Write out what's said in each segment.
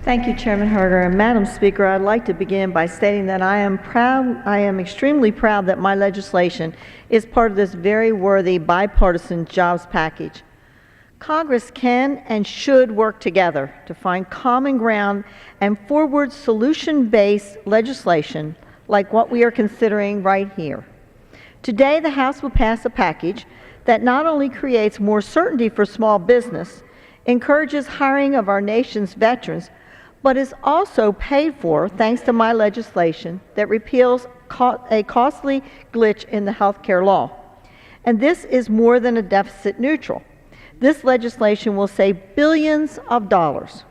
Thank you, Chairman Herger. And Madam Speaker, I'd like to begin by stating that I am extremely proud that my legislation is part of this very worthy bipartisan jobs package. Congress can and should work together to find common ground and forward solution-based legislation like what we are considering right here. Today, the House will pass a package that not only creates more certainty for small business, encourages hiring of our nation's veterans, but is also paid for thanks to my legislation that repeals a costly glitch in the health care law. And this is more than a deficit neutral. This legislation will save billions of dollars.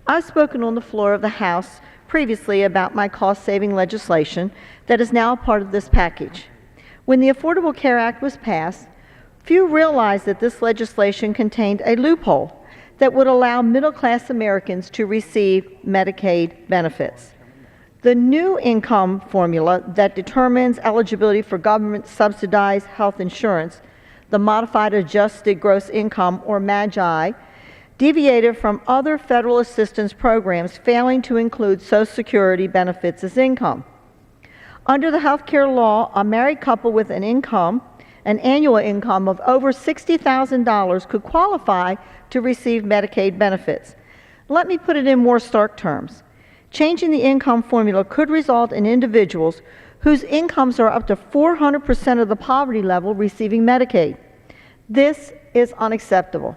I've spoken on the floor of the House previously about my cost-saving legislation that is now part of this package. When the Affordable Care Act was passed, few realized that this legislation contained a loophole that would allow middle-class Americans to receive Medicaid benefits. The new income formula that determines eligibility for government-subsidized health insurance, the Modified Adjusted Gross Income, or MAGI, deviated from other federal assistance programs, failing to include Social Security benefits as income. Under the health care law, a married couple with an annual income of over $60,000 could qualify to receive Medicaid benefits. Let me put it in more stark terms. Changing the income formula could result in individuals whose incomes are up to 400% of the poverty level receiving Medicaid. This is unacceptable.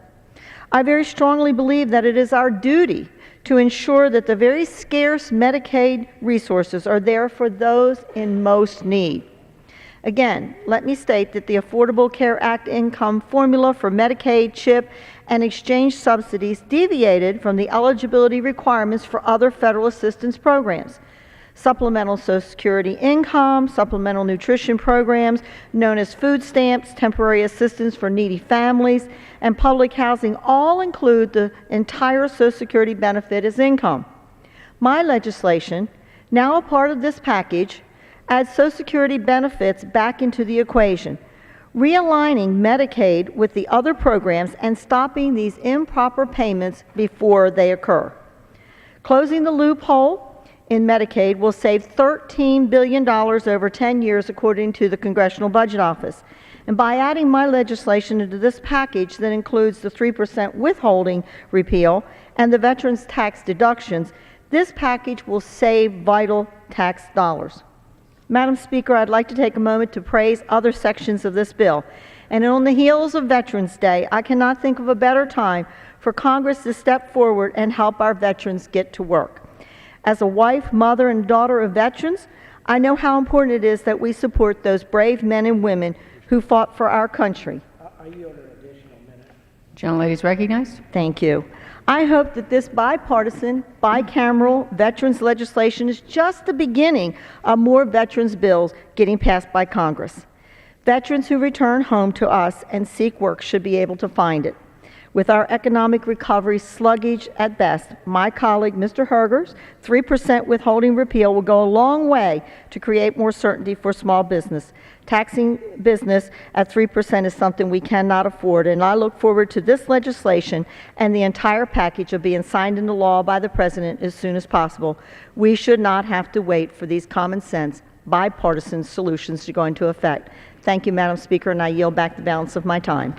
I very strongly believe that it is our duty to ensure that the very scarce Medicaid resources are there for those in most need. Again, let me state that the Affordable Care Act income formula for Medicaid, CHIP, and exchange subsidies deviated from the eligibility requirements for other federal assistance programs. Supplemental Social Security income, supplemental nutrition programs known as food stamps, temporary assistance for needy families, and public housing all include the entire Social Security benefit as income. My legislation, now a part of this package, adds Social Security benefits back into the equation, realigning Medicaid with the other programs and stopping these improper payments before they occur. Closing the loophole in Medicaid will save $13 billion over 10 years, according to the Congressional Budget Office. And by adding my legislation into this package that includes the 3% withholding repeal and the veterans' tax deductions, this package will save vital tax dollars. Madam Speaker, I'd like to take a moment to praise other sections of this bill. And on the heels of Veterans Day, I cannot think of a better time for Congress to step forward and help our veterans get to work. As a wife, mother, and daughter of veterans, I know how important it is that we support those brave men and women who fought for our country. I yield an additional minute. Gentlelady is recognized. Thank you. I hope that this bipartisan, bicameral veterans legislation is just the beginning of more veterans bills getting passed by Congress. Veterans who return home to us and seek work should be able to find it. With our economic recovery sluggish at best, my colleague, Mr. Herger's 3% withholding repeal will go a long way to create more certainty for small business. Taxing business at 3% is something we cannot afford, and I look forward to this legislation and the entire package of being signed into law by the President as soon as possible. We should not have to wait for these common sense, bipartisan solutions to go into effect. Thank you, Madam Speaker, and I yield back the balance of my time.